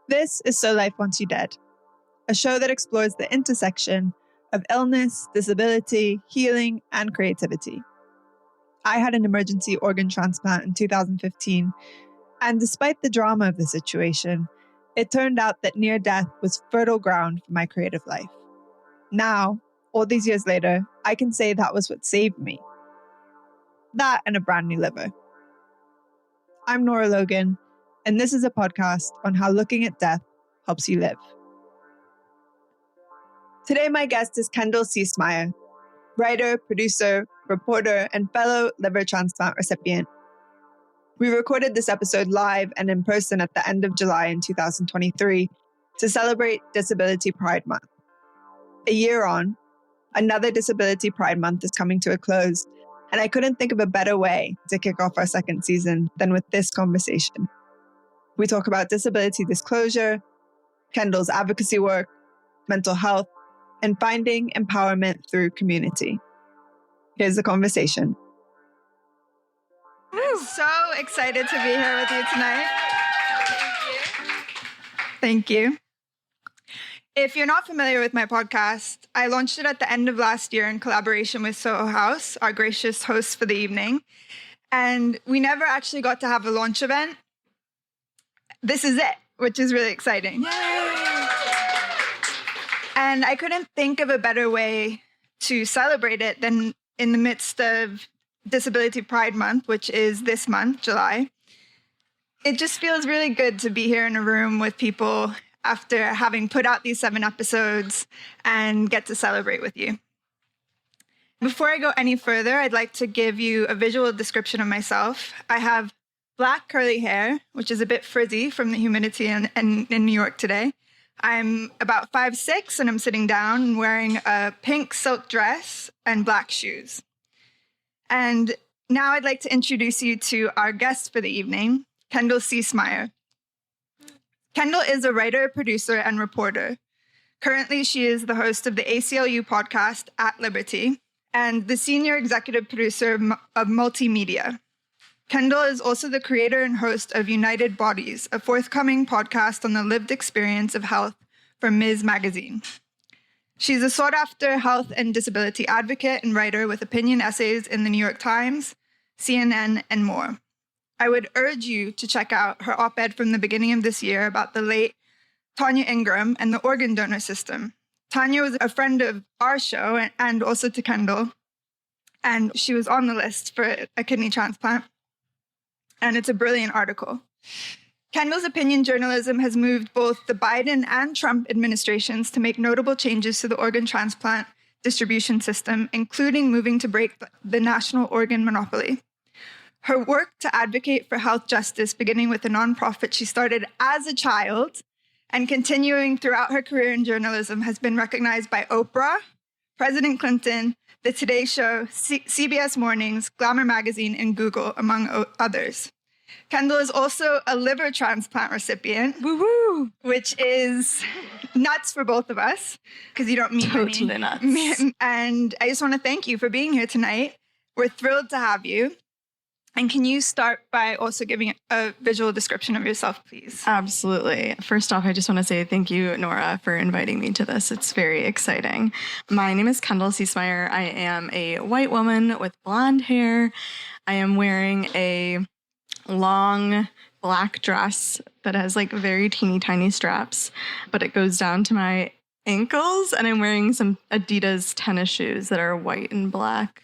This is So Life Wants You Dead, a show that explores the intersection of illness, disability, healing, and creativity. I had an emergency organ transplant in 2015, and despite the drama of the situation, it turned out that near death was fertile ground for my creative life. Now, all these years later, I can say that was what saved me. That and a brand new liver. I'm Nora Logan, and this is a podcast on how looking at death helps you live. Today, my guest is Kendall Ciesemier, writer, producer, reporter, and fellow liver transplant recipient. We recorded this episode live and in person at the end of July in 2023 to celebrate Disability Pride Month. A year on, another Disability Pride Month is coming to a close, and I couldn't think of a better way to kick off our second season than with this conversation. We talk about disability disclosure, Kendall's advocacy work, mental health, and finding empowerment through community. Here's the conversation. I'm so excited to be here with you tonight. Thank you. If you're not familiar with my podcast, I launched it at the end of last year in collaboration with Soho House, our gracious hosts for the evening. And we never actually got to have a launch event. This is it, which is really exciting. Yay! And I couldn't think of a better way to celebrate it than in the midst of Disability Pride Month, which is this month, July. It just feels really good to be here in a room with people after having put out these 7 episodes and get to celebrate with you. Before I go any further, I'd like to give you a visual description of myself. I have black curly hair, which is a bit frizzy from the humidity in New York today. I'm about 5'6", and I'm sitting down and wearing a pink silk dress and black shoes. And now I'd like to introduce you to our guest for the evening, Kendall Ciesemier. Kendall is a writer, producer, and reporter. Currently, she is the host of the ACLU podcast, At Liberty, and the senior executive producer of Multimedia. Kendall is also the creator and host of United Bodies, a forthcoming podcast on the lived experience of health for Ms. Magazine. She's a sought-after health and disability advocate and writer with opinion essays in the New York Times, CNN, and more. I would urge you to check out her op-ed from the beginning of this year about the late Tonya Ingram and the organ donor system. Tonya was a friend of our show and also to Kendall, and she was on the list for a kidney transplant. And it's a brilliant article. Kendall's opinion journalism has moved both the Biden and Trump administrations to make notable changes to the organ transplant distribution system, including moving to break the national organ monopoly. Her work to advocate for health justice, beginning with a nonprofit she started as a child and continuing throughout her career in journalism, has been recognized by Oprah, President Clinton, The Today Show, CBS Mornings, Glamour Magazine, and Google, among others. Kendall is also a liver transplant recipient, woo-woo, which is nuts for both of us, because you don't meet totally many. Nuts. And I just want to thank you for being here tonight. We're thrilled to have you. And can you start by also giving a visual description of yourself, please? Absolutely. First off, I just want to say thank you, Nora, for inviting me to this. It's very exciting. My name is Kendall Ciesemier. I am a white woman with blonde hair. I am wearing a long black dress that has like very teeny tiny straps, but it goes down to my ankles. And I'm wearing some Adidas tennis shoes that are white and black.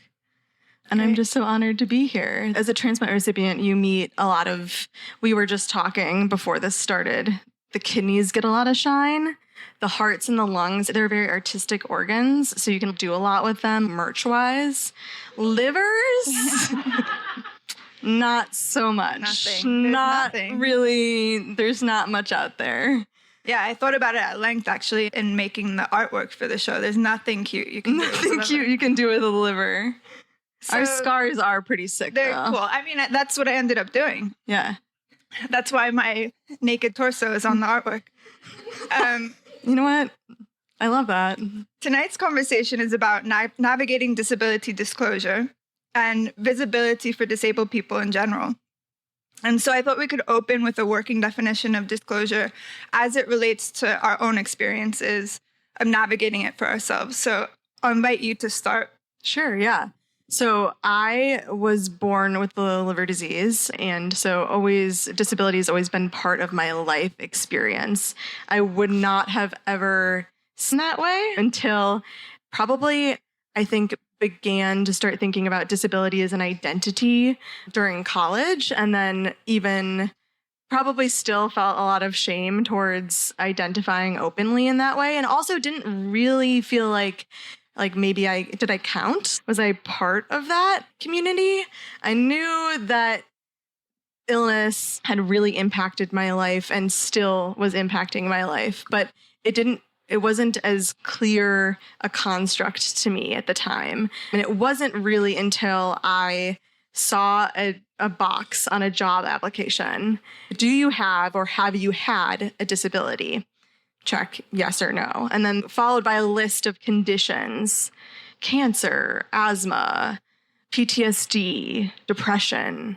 And I'm just so honored to be here. As a transplant recipient, you meet a lot of, we were just talking before this started, the kidneys get a lot of shine. The hearts and the lungs, they're very artistic organs, so you can do a lot with them merch-wise. Livers, not so much. Nothing. Really, there's not much out there. Yeah, I thought about it at length, actually, in making the artwork for the show. There's nothing cute you can do with a liver. Nothing cute you can do with a liver. So our scars are pretty sick, they're though. Cool. I mean, that's what I ended up doing. Yeah. That's why my naked torso is on the artwork. You know what? I love that. Tonight's conversation is about navigating disability disclosure and visibility for disabled people in general. And so I thought we could open with a working definition of disclosure as it relates to our own experiences of navigating it for ourselves. So I'll invite you to start. Sure, yeah. So I was born with the liver disease, and so disability has always been part of my life experience. I would not have ever seen that way until probably, I think, began to start thinking about disability as an identity during college, and then even probably still felt a lot of shame towards identifying openly in that way, and also didn't really feel like maybe did I count? Was I part of that community? I knew that illness had really impacted my life and still was impacting my life, but it wasn't as clear a construct to me at the time. And it wasn't really until I saw a box on a job application. Do you have or have you had a disability? Check yes or no. And then followed by a list of conditions: cancer, asthma, PTSD, depression,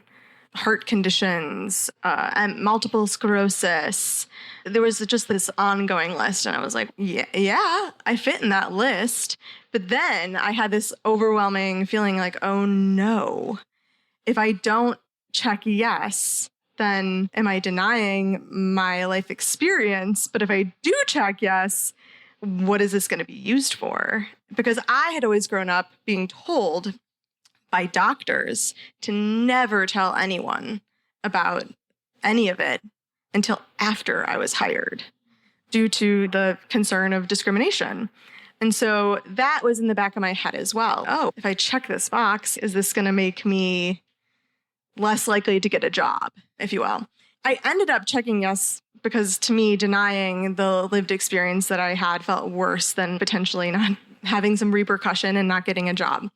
heart conditions, and multiple sclerosis. There was just this ongoing list. And I was like, yeah, I fit in that list. But then I had this overwhelming feeling like, oh no, if I don't check yes, then am I denying my life experience? But if I do check yes, what is this going to be used for? Because I had always grown up being told by doctors to never tell anyone about any of it until after I was hired, due to the concern of discrimination. And so that was in the back of my head as well. Oh, if I check this box, is this going to make me less likely to get a job, if you will? I ended up checking yes because, to me, denying the lived experience that I had felt worse than potentially not having some repercussion and not getting a job.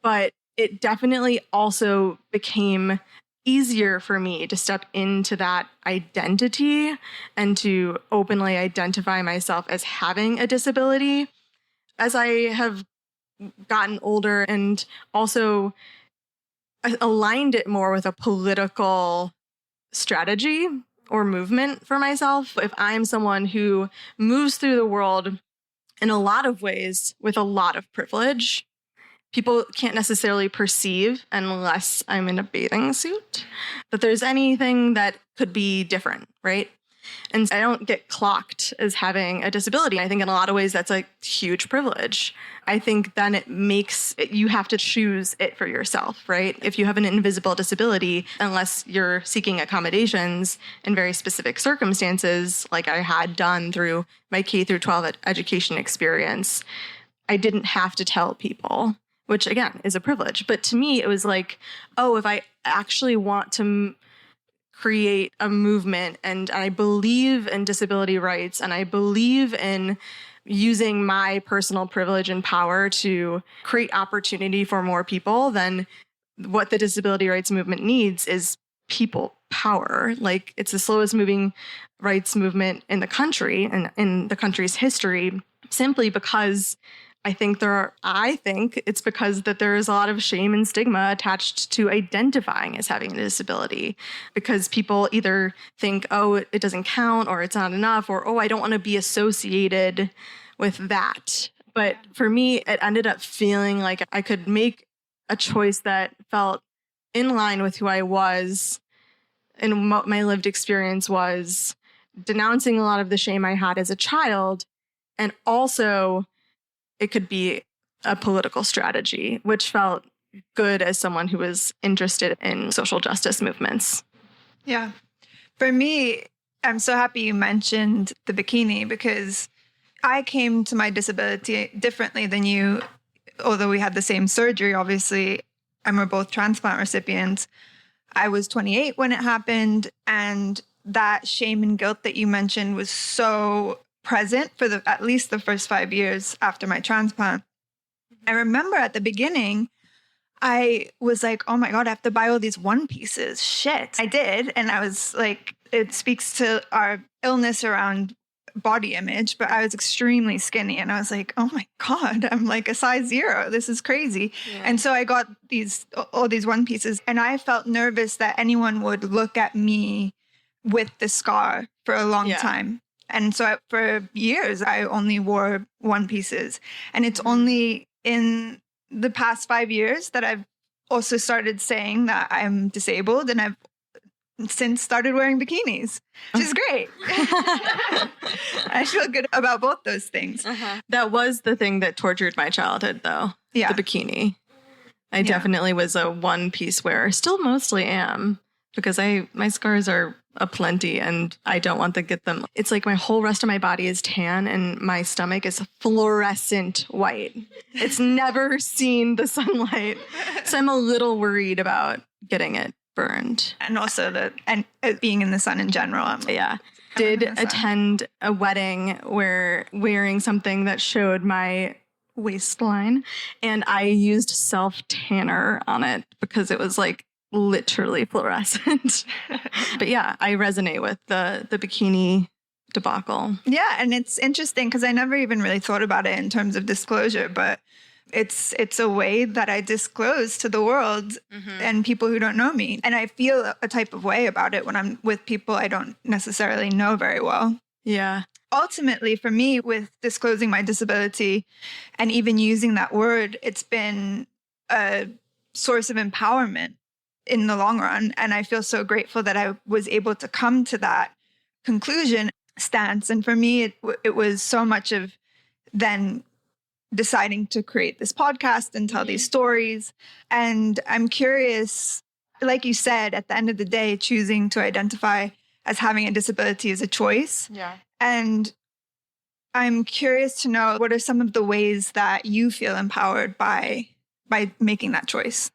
But it definitely also became easier for me to step into that identity and to openly identify myself as having a disability as I have gotten older, and also aligned it more with a political strategy or movement for myself. If I'm someone who moves through the world in a lot of ways with a lot of privilege, people can't necessarily perceive, unless I'm in a bathing suit, that there's anything that could be different, right? And I don't get clocked as having a disability. I think in a lot of ways that's a huge privilege. I think then you have to choose it for yourself, right? If you have an invisible disability, unless you're seeking accommodations in very specific circumstances, like I had done through my K through 12 education experience, I didn't have to tell people, which again is a privilege. But to me, it was like, oh, if I actually want to create a movement, and I believe in disability rights, and I believe in using my personal privilege and power to create opportunity for more people, then what the disability rights movement needs is people power. Like, it's the slowest moving rights movement in the country and in the country's history, simply because I think it's because that there is a lot of shame and stigma attached to identifying as having a disability, because people either think, oh, it doesn't count, or it's not enough, or, oh, I don't want to be associated with that. But for me, it ended up feeling like I could make a choice that felt in line with who I was and what my lived experience was, denouncing a lot of the shame I had as a child, and also it could be a political strategy, which felt good as someone who was interested in social justice movements. Yeah. For me, I'm so happy you mentioned the bikini, because I came to my disability differently than you, although we had the same surgery, obviously, and we're both transplant recipients. I was 28 when it happened, and that shame and guilt that you mentioned was so present for at least the first 5 years after my transplant. I remember at the beginning, I was like, oh my God, I have to buy all these one pieces. Shit. I did. And I was like, it speaks to our illness around body image, but I was extremely skinny. And I was like, oh my God, I'm like a size 0. This is crazy. Yeah. And so I got all these one pieces, and I felt nervous that anyone would look at me with the scar for a long time. And so for years, I only wore one pieces. And it's only in the past 5 years that I've also started saying that I'm disabled, and I've since started wearing bikinis, which is great. I feel good about both those things. That was the thing that tortured my childhood, though. Yeah. The bikini. I definitely was a one-piece wearer. Still mostly am, because my scars are aplenty and I don't want to get them. It's like my whole rest of my body is tan and my stomach is fluorescent white. It's never seen the sunlight. So I'm a little worried about getting it burned. And also being in the sun in general. Did attend a wedding where wearing something that showed my waistline, and I used self-tanner on it because it was like literally fluorescent. But yeah, I resonate with the bikini debacle. Yeah, and it's interesting because I never even really thought about it in terms of disclosure, but it's a way that I disclose to the world and people who don't know me. And I feel a type of way about it when I'm with people I don't necessarily know very well. Yeah. Ultimately, for me, with disclosing my disability and even using that word, it's been a source of empowerment in the long run. And I feel so grateful that I was able to come to that conclusion stance. And for me, it was so much of then deciding to create this podcast and tell these stories. And I'm curious, like you said, at the end of the day, choosing to identify as having a disability is a choice. Yeah. And I'm curious to know, what are some of the ways that you feel empowered by making that choice?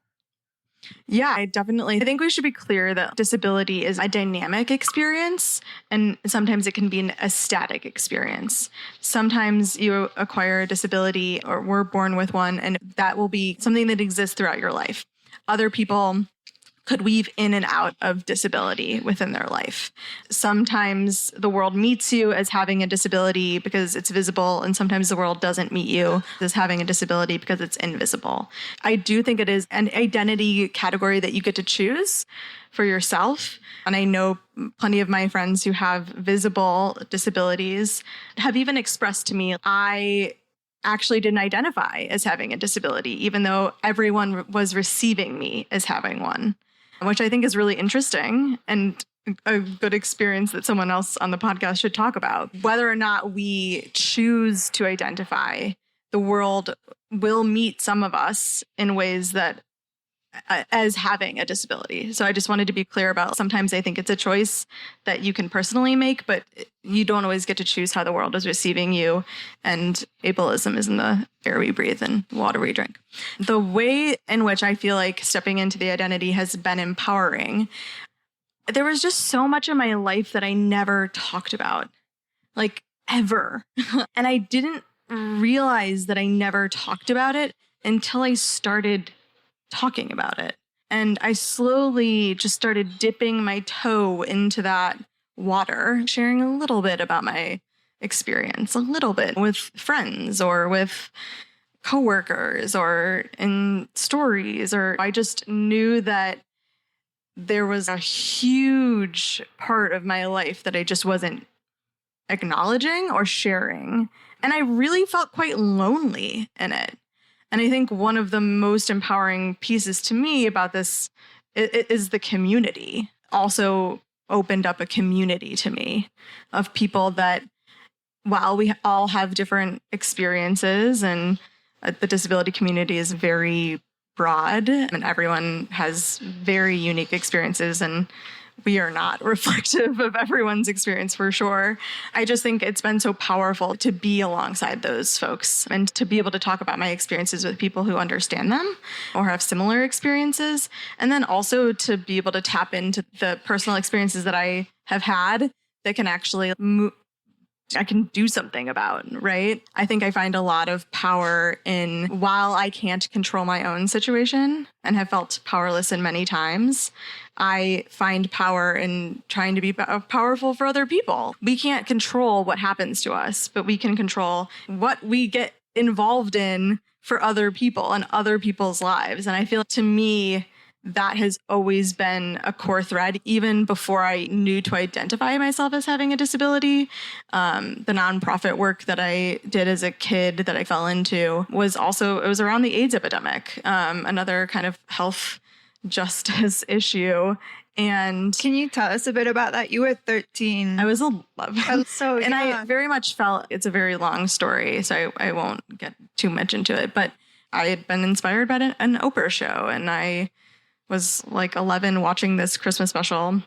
Yeah, I think we should be clear that disability is a dynamic experience, and sometimes it can be a static experience. Sometimes you acquire a disability or were born with one, and that will be something that exists throughout your life. Other people could weave in and out of disability within their life. Sometimes the world meets you as having a disability because it's visible, and sometimes the world doesn't meet you as having a disability because it's invisible. I do think it is an identity category that you get to choose for yourself. And I know plenty of my friends who have visible disabilities have even expressed to me, I actually didn't identify as having a disability, even though everyone was receiving me as having one, which I think is really interesting and a good experience that someone else on the podcast should talk about. Whether or not we choose to identify, the world will meet some of us in ways that as having a disability. So I just wanted to be clear about, sometimes I think it's a choice that you can personally make, but you don't always get to choose how the world is receiving you. And ableism is in the air we breathe and water we drink. The way in which I feel like stepping into the identity has been empowering. There was just so much in my life that I never talked about, like ever. And I didn't realize that I never talked about it until I started talking about it. And I slowly just started dipping my toe into that water, sharing a little bit about my experience, a little bit with friends or with coworkers or in stories, or I just knew that there was a huge part of my life that I just wasn't acknowledging or sharing. And I really felt quite lonely in it. And I think one of the most empowering pieces to me about this is the community. Also opened up a community to me of people that, while we all have different experiences, and the disability community is very broad and everyone has very unique experiences, and we are not reflective of everyone's experience for sure. I just think it's been so powerful to be alongside those folks and to be able to talk about my experiences with people who understand them or have similar experiences. And then also to be able to tap into the personal experiences that I have had that can actually can do something about, right? I think I find a lot of power in, while I can't control my own situation and have felt powerless in many times, I find power in trying to be powerful for other people. We can't control what happens to us, but we can control what we get involved in for other people and other people's lives. And I feel, to me, that has always been a core thread, even before I knew to identify myself as having a disability. The nonprofit work that I did as a kid that I fell into was around the AIDS epidemic, another kind of health justice issue. And can you tell us a bit about that? You were 13. I was 11. So and young. I very much felt, it's a very long story, so I won't get too much into it, but I had been inspired by an Oprah show, and I was like 11 watching this Christmas special,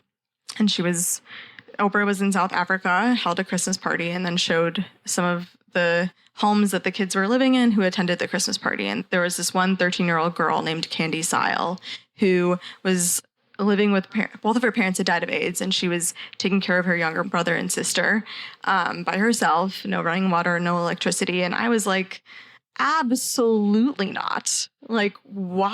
and Oprah was in South Africa, held a Christmas party, and then showed some of the homes that the kids were living in who attended the Christmas party. And there was this one 13-year-old girl named Candy Sile who was living with both of her parents had died of AIDS, and she was taking care of her younger brother and sister by herself, no running water, no electricity. And I was like, absolutely not. Like,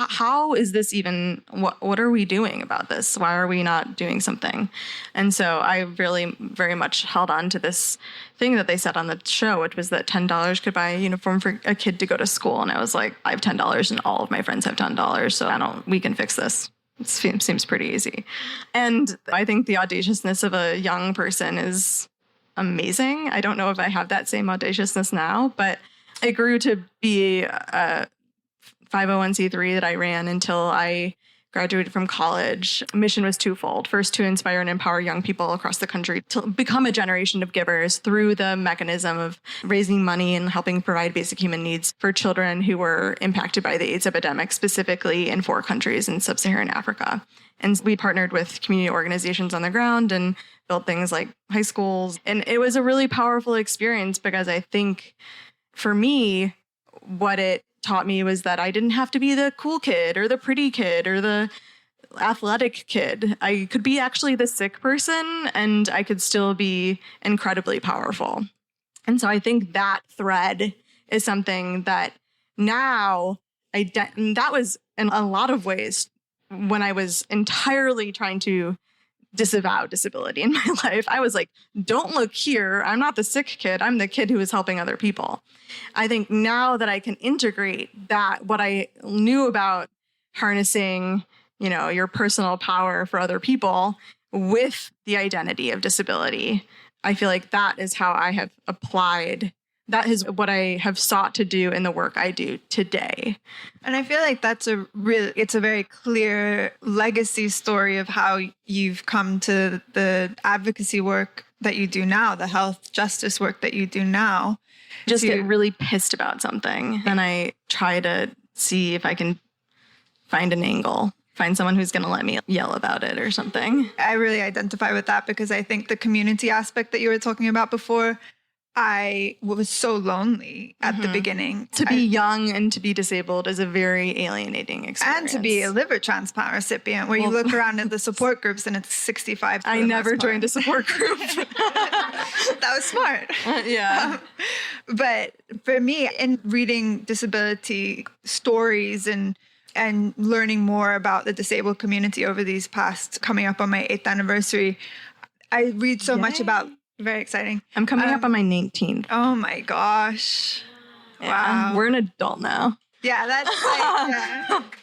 how is this even, what are we doing about this? Why are we not doing something? And so I really very much held on to this thing that they said on the show, which was that $10 could buy a uniform for a kid to go to school. And I was like, I have $10 and all of my friends have $10. So we can fix this. It seems pretty easy. And I think the audaciousness of a young person is amazing. I don't know if I have that same audaciousness now, but it grew to be a 501c3 that I ran until I graduated from college. Mission was twofold. First, to inspire and empower young people across the country to become a generation of givers through the mechanism of raising money and helping provide basic human needs for children who were impacted by the AIDS epidemic, specifically in 4 countries in sub-Saharan Africa. And we partnered with community organizations on the ground and built things like high schools. And it was a really powerful experience, because I think for me, what it taught me was that I didn't have to be the cool kid or the pretty kid or the athletic kid. I could be actually the sick person, and I could still be incredibly powerful. And so I think that thread is something that now that was in a lot of ways when I was entirely trying to disavow disability in my life. I was like, don't look here. I'm not the sick kid. I'm the kid who is helping other people. I think now that I can integrate that, what I knew about harnessing, your personal power for other people with the identity of disability, I feel like that is how I have applied. That is what I have sought to do in the work I do today. And I feel like it's a very clear legacy story of how you've come to the advocacy work that you do now, the health justice work that you do now. Just get really pissed about something, and I try to see if I can find an angle, find someone who's going to let me yell about it or something. I really identify with that, because I think the community aspect that you were talking about before, I was so lonely at the beginning. To be young and to be disabled is a very alienating experience. And to be a liver transplant recipient, where you look around at the support groups and it's 65. I never joined a support group. That was smart. Yeah. But for me, in reading disability stories and learning more about the disabled community over these past, coming up on my 8th anniversary, I read so much about. Very exciting. I'm coming up on my 19th. Oh my gosh. Yeah, wow. We're an adult now. Yeah, that's like,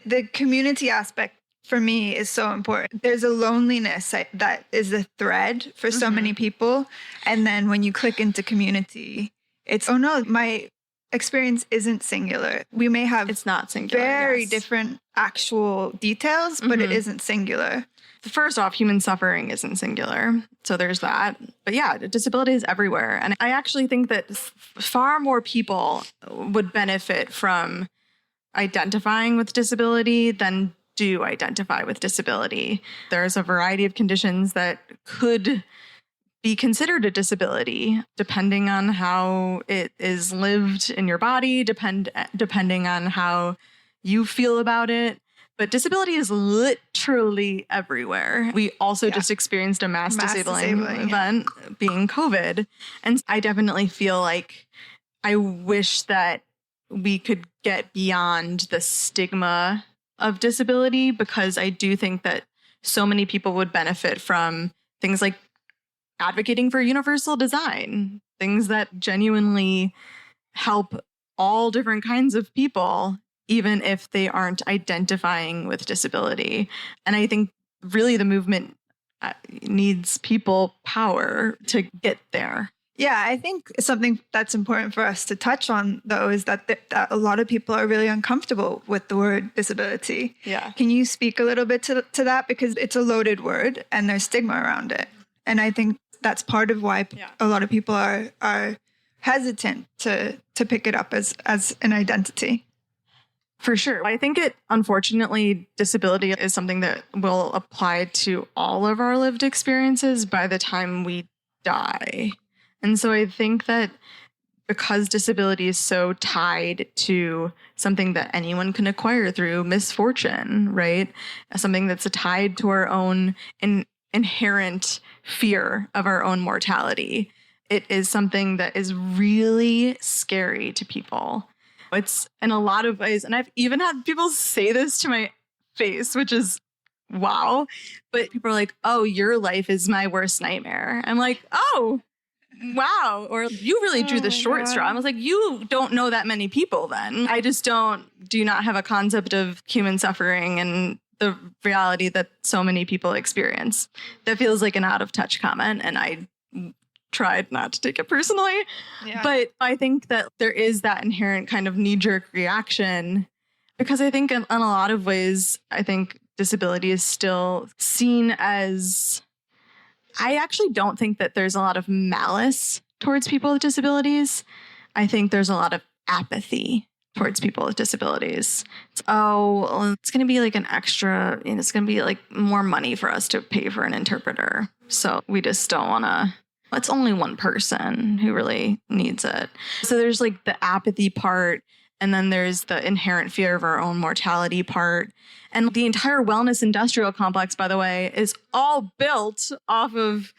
the community aspect for me is so important. There's a loneliness that is a thread for so many people. And then when you click into community, it's, oh no, my experience isn't singular. We may have it's not singular, very different actual details, but it isn't singular. First off, human suffering isn't singular. So there's that. But yeah, disability is everywhere. And I actually think that far more people would benefit from identifying with disability than do identify with disability. There's a variety of conditions that could be considered a disability, depending on how it is lived in your body, depending on how you feel about it. But disability is literally everywhere. We also just experienced a mass disabling event being COVID. And I definitely feel like I wish that we could get beyond the stigma of disability, because I do think that so many people would benefit from things like advocating for universal design, things that genuinely help all different kinds of people, even if they aren't identifying with disability. And I think really the movement needs people power to get there. Yeah, I think something that's important for us to touch on, though, is that a lot of people are really uncomfortable with the word disability. Yeah. Can you speak a little bit to that? Because it's a loaded word and there's stigma around it. And I think that's part of why a lot of people are hesitant to pick it up as an identity. For sure. I think unfortunately, disability is something that will apply to all of our lived experiences by the time we die. And so I think that because disability is so tied to something that anyone can acquire through misfortune, right? Something that's tied to our own inherent fear of our own mortality. It is something that is really scary to people. It's in a lot of ways, and I've even had people say this to my face, which is wow. But people are like, oh, your life is my worst nightmare. I'm like, oh, wow. Or you really drew the short straw. I was like, you don't know that many people then. I just do not have a concept of human suffering and the reality that so many people experience. That feels like an out of touch comment. And I tried not to take it personally. Yeah. But I think that there is that inherent kind of knee-jerk reaction, because I think in a lot of ways, I think disability is still seen as... I actually don't think that there's a lot of malice towards people with disabilities. I think there's a lot of apathy towards people with disabilities. It's going to be like an extra, it's going to be like more money for us to pay for an interpreter. So we just don't want to... It's only one person who really needs it. So there's like the apathy part, and then there's the inherent fear of our own mortality part. And the entire wellness industrial complex, by the way, is all built off of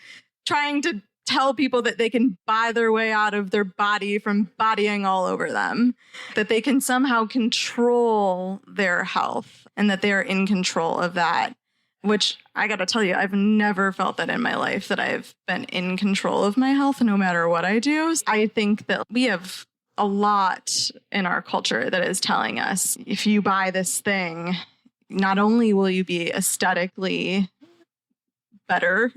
trying to tell people that they can buy their way out of their body from bodying all over them, that they can somehow control their health and that they are in control of that. Which I got to tell you, I've never felt that in my life, that I've been in control of my health no matter what I do. I think that we have a lot in our culture that is telling us, if you buy this thing, not only will you be aesthetically better,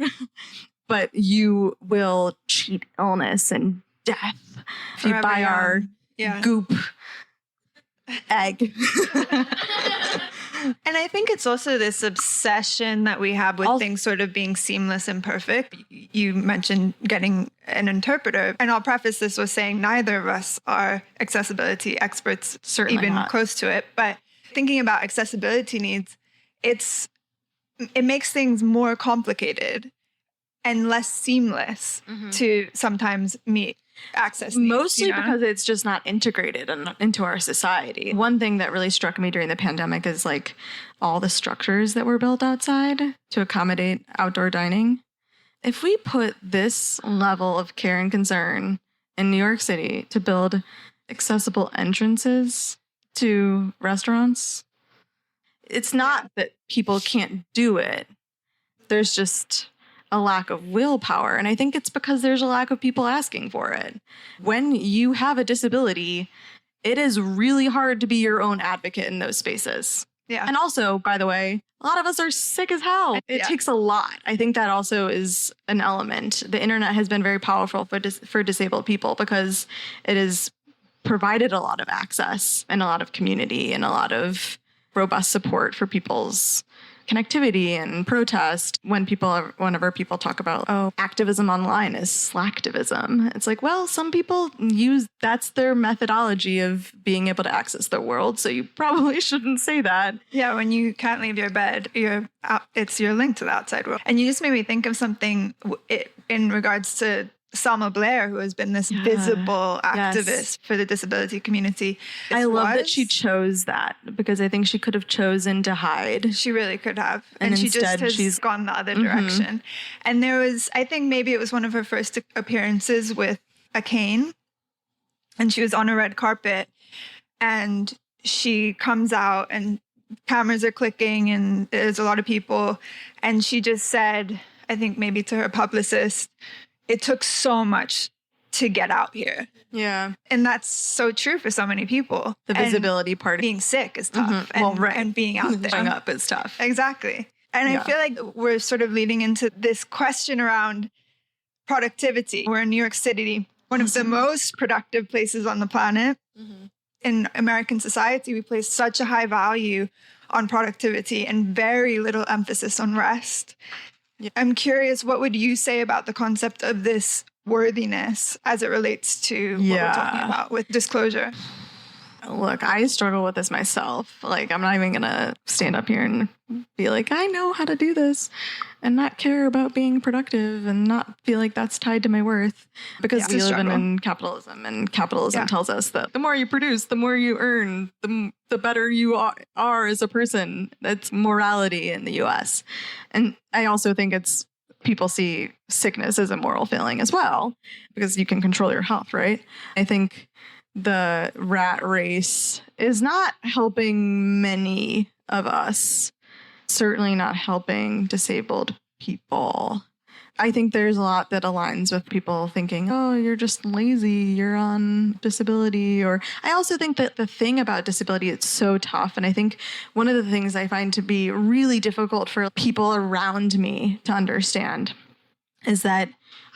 but you will cheat illness and death if you buy our goop egg. And I think it's also this obsession that we have with things sort of being seamless and perfect. You mentioned getting an interpreter. And I'll preface this with saying neither of us are accessibility experts, Certainly even not. Close to it. But thinking about accessibility needs, it makes things more complicated and less seamless to sometimes meet access needs, mostly because it's just not integrated into our society. One thing that really struck me during the pandemic is like all the structures that were built outside to accommodate outdoor dining. If we put this level of care and concern in New York City to build accessible entrances to restaurants, it's not that people can't do it. There's just a lack of willpower. And I think it's because there's a lack of people asking for it. When you have a disability, it is really hard to be your own advocate in those spaces. Yeah. And also, by the way, a lot of us are sick as hell. It takes a lot. I think that also is an element. The internet has been very powerful for disabled people because it has provided a lot of access and a lot of community and a lot of robust support for people's connectivity and protest. Whenever people talk about, activism online is slacktivism. It's like, well, some people that's their methodology of being able to access the world. So you probably shouldn't say that. Yeah. When you can't leave your bed, it's your link to the outside world. And you just made me think of something in regards to Selma Blair, who has been this visible activist for the disability community. I love that she chose that, because I think she could have chosen to hide. She really could have. And she just has gone the other direction. And there was, I think maybe it was one of her first appearances with a cane. And she was on a red carpet. And she comes out and cameras are clicking and there's a lot of people. And she just said, I think maybe to her publicist, it took so much to get out here. Yeah. And that's so true for so many people. The visibility part. Being sick is tough. And being out there. Showing up is tough. Exactly. And I feel like we're sort of leading into this question around productivity. We're in New York City, one of the most productive places on the planet. In American society, we place such a high value on productivity and very little emphasis on rest. Yeah. I'm curious, what would you say about the concept of this worthiness as it relates to what we're talking about with disclosure? Look, I struggle with this myself. Like, I'm not even going to stand up here and be like, I know how to do this and not care about being productive and not feel like that's tied to my worth, because we live in capitalism, and capitalism tells us that the more you produce, the more you earn, the better you are as a person. That's morality in the US. And I also think people see sickness as a moral failing as well, because you can control your health, right? I think the rat race is not helping many of us, certainly not helping disabled people. I think there's a lot that aligns with people thinking, oh, you're just lazy, you're on disability. Or I also think that the thing about disability, it's so tough. And I think one of the things I find to be really difficult for people around me to understand is that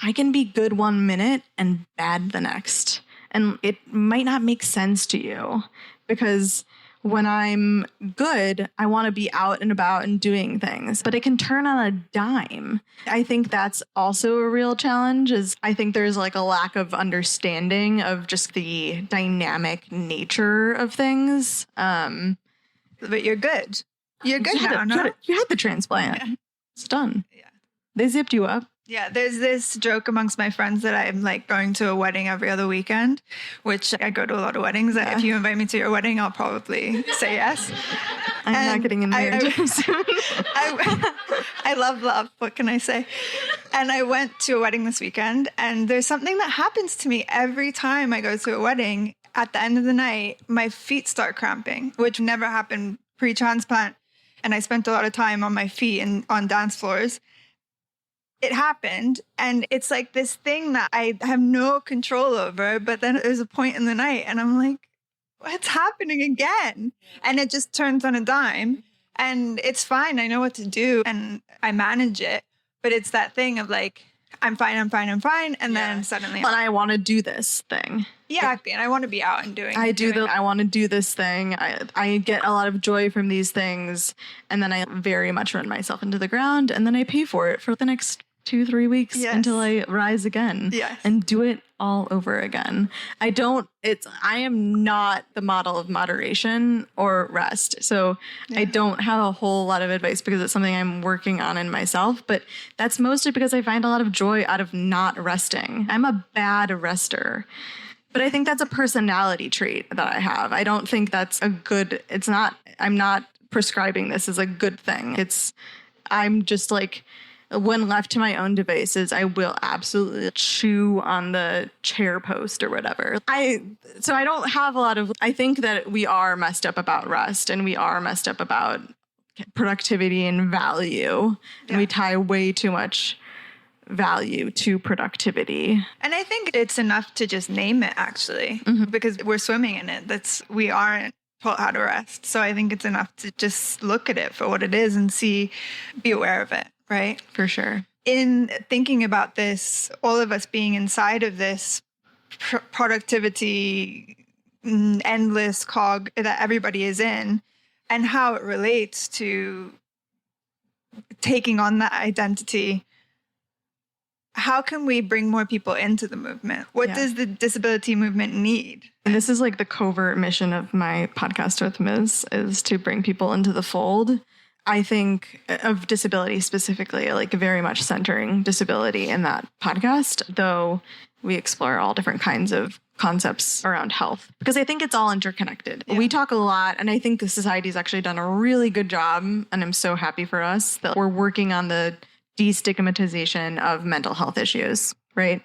I can be good 1 minute and bad the next. And it might not make sense to you, because when I'm good, I want to be out and about and doing things, but it can turn on a dime. I think that's also a real challenge. I think there's like a lack of understanding of just the dynamic nature of things. But you're good. You're good now, no? You had the transplant. Yeah. It's done. Yeah. They zipped you up. Yeah, there's this joke amongst my friends that I'm like going to a wedding every other weekend, which I go to a lot of weddings. Yeah. If you invite me to your wedding, I'll probably say yes. I'm not getting in there soon. I love love. What can I say? And I went to a wedding this weekend, and there's something that happens to me every time I go to a wedding. At the end of the night, my feet start cramping, which never happened pre-transplant. And I spent a lot of time on my feet and on dance floors. It happened, and it's like this thing that I have no control over, but then there's a point in the night and I'm like, what's happening again? And it just turns on a dime, and it's fine. I know what to do and I manage it, but it's that thing of like, I'm fine. And then suddenly, but I want to do this thing. Yeah. And I want to be out and doing. I want to do this thing. I get a lot of joy from these things, and then I very much run myself into the ground, and then I pay for it for the next 2-3 weeks until I rise again and do it all over again. I am not the model of moderation or rest. So I don't have a whole lot of advice, because it's something I'm working on in myself, but that's mostly because I find a lot of joy out of not resting. I'm a bad rester, but I think that's a personality trait that I have. I don't think that's I'm not prescribing this as a good thing. I'm just like, when left to my own devices, I will absolutely chew on the chair post or whatever. So I don't have a lot of, I think that we are messed up about rest, and we are messed up about productivity and value. And we tie way too much value to productivity. And I think it's enough to just name it, actually, because we're swimming in it. We aren't taught how to rest. So I think it's enough to just look at it for what it is and be aware of it. Right? For sure. In thinking about this, all of us being inside of this productivity, endless cog that everybody is in, and how it relates to taking on that identity, how can we bring more people into the movement? What does the disability movement need? And this is like the covert mission of my podcast with Ms. is to bring people into the fold. I think of disability specifically, like very much centering disability in that podcast, though we explore all different kinds of concepts around health, because I think it's all interconnected. Yeah. We talk a lot, and I think the society's actually done a really good job, and I'm so happy for us that we're working on the destigmatization of mental health issues, right?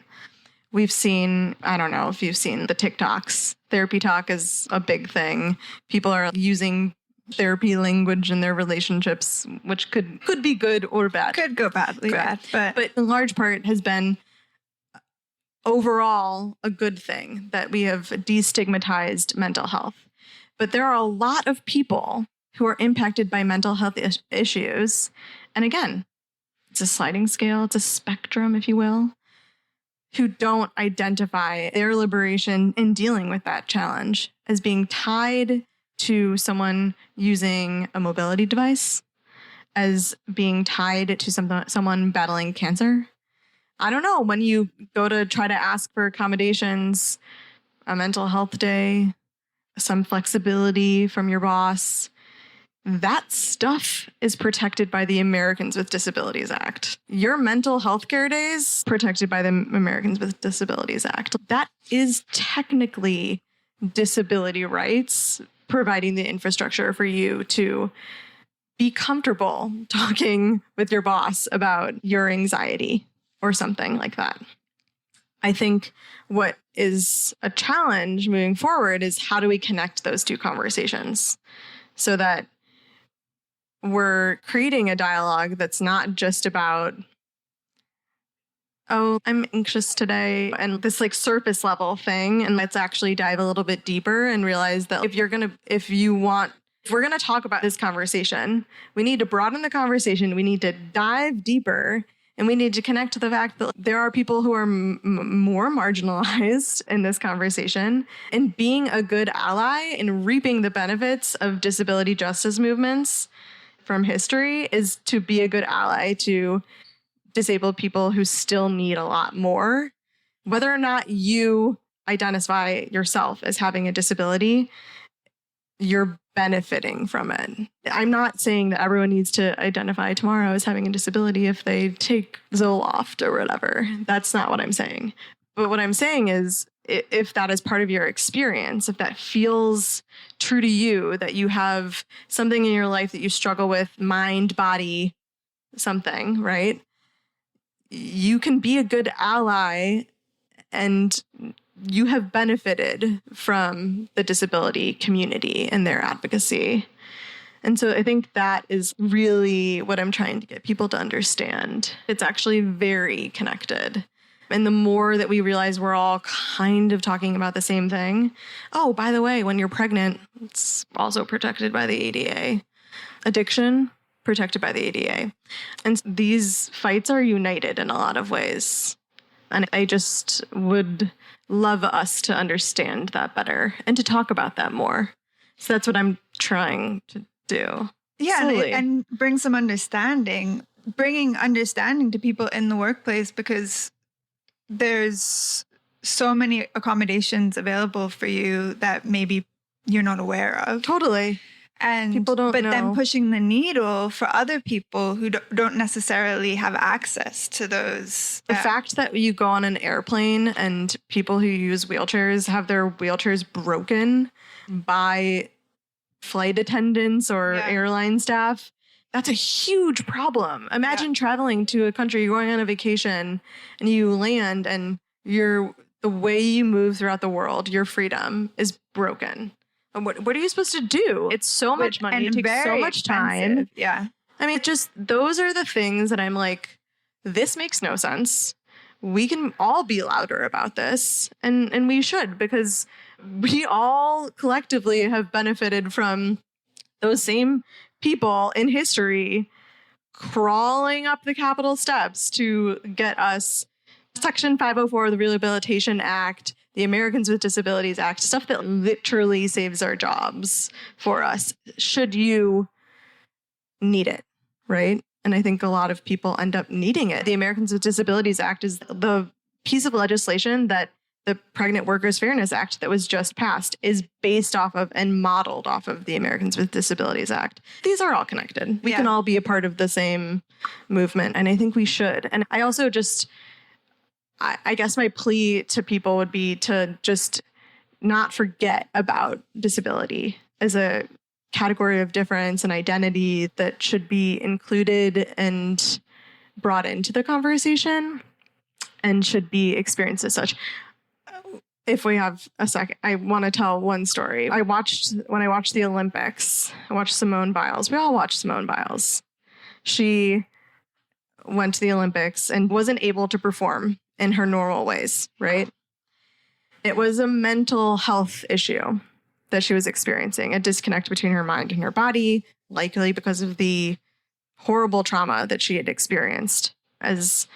We've seen, I don't know if you've seen the TikToks. Therapy talk is a big thing. People are using therapy language in their relationships, which could be good or bad. Could go badly bad. But in large part has been overall a good thing that we have destigmatized mental health. But there are a lot of people who are impacted by mental health issues. And again, it's a sliding scale. It's a spectrum, if you will, who don't identify their liberation in dealing with that challenge as being tied to someone using a mobility device, as being tied to someone battling cancer. I don't know, when you go to try to ask for accommodations, a mental health day, some flexibility from your boss, that stuff is protected by the Americans with Disabilities Act. Your mental health care days protected by the Americans with Disabilities Act. That is technically disability rights, providing the infrastructure for you to be comfortable talking with your boss about your anxiety or something like that. I think what is a challenge moving forward is how do we connect those two conversations so that we're creating a dialogue that's not just about, oh, I'm anxious today, and this like surface level thing. And let's actually dive a little bit deeper and realize that if we're going to talk about this conversation, we need to broaden the conversation. We need to dive deeper, and we need to connect to the fact that there are people who are more marginalized in this conversation, and being a good ally and reaping the benefits of disability justice movements from history is to be a good ally to disabled people who still need a lot more. Whether or not you identify yourself as having a disability, you're benefiting from it. I'm not saying that everyone needs to identify tomorrow as having a disability if they take Zoloft or whatever. That's not what I'm saying. But what I'm saying is, if that is part of your experience, if that feels true to you, that you have something in your life that you struggle with, mind, body, something, right? You can be a good ally, and you have benefited from the disability community and their advocacy. And so I think that is really what I'm trying to get people to understand. It's actually very connected. And the more that we realize we're all kind of talking about the same thing. Oh, by the way, when you're pregnant, it's also protected by the ADA. Addiction, protected by the ADA. And these fights are united in a lot of ways. And I just would love us to understand that better and to talk about that more. So that's what I'm trying to do. Yeah, and bring some understanding, bringing understanding to people in the workplace, because there's so many accommodations available for you that maybe you're not aware of. Totally. And people don't know. Then pushing the needle for other people who don't necessarily have access to those. The fact that you go on an airplane and people who use wheelchairs have their wheelchairs broken by flight attendants or airline staff, that's a huge problem. Imagine traveling to a country, you're going on a vacation, and you land, and the way you move throughout the world, your freedom is broken. And what are you supposed to do? It's so much money. It takes so much time. Yeah. I mean, just those are the things that I'm like, this makes no sense. We can all be louder about this, and we should, because we all collectively have benefited from those same people in history crawling up the Capitol steps to get us Section 504 of the Rehabilitation Act, the Americans with Disabilities Act, stuff that literally saves our jobs for us, should you need it, right? And I think a lot of people end up needing it. The Americans with Disabilities Act is the piece of legislation that the Pregnant Workers Fairness Act that was just passed is based off of and modeled off of the Americans with Disabilities Act. These are all connected. We can all be a part of the same movement, and I think we should. And I also just, I guess my plea to people would be to just not forget about disability as a category of difference and identity that should be included and brought into the conversation and should be experienced as such. If we have a second, I want to tell one story. When I watched the Olympics, I watched Simone Biles. We all watched Simone Biles. She went to the Olympics and wasn't able to perform in her normal ways, right? It was a mental health issue that she was experiencing, a disconnect between her mind and her body, likely because of the horrible trauma that she had experienced as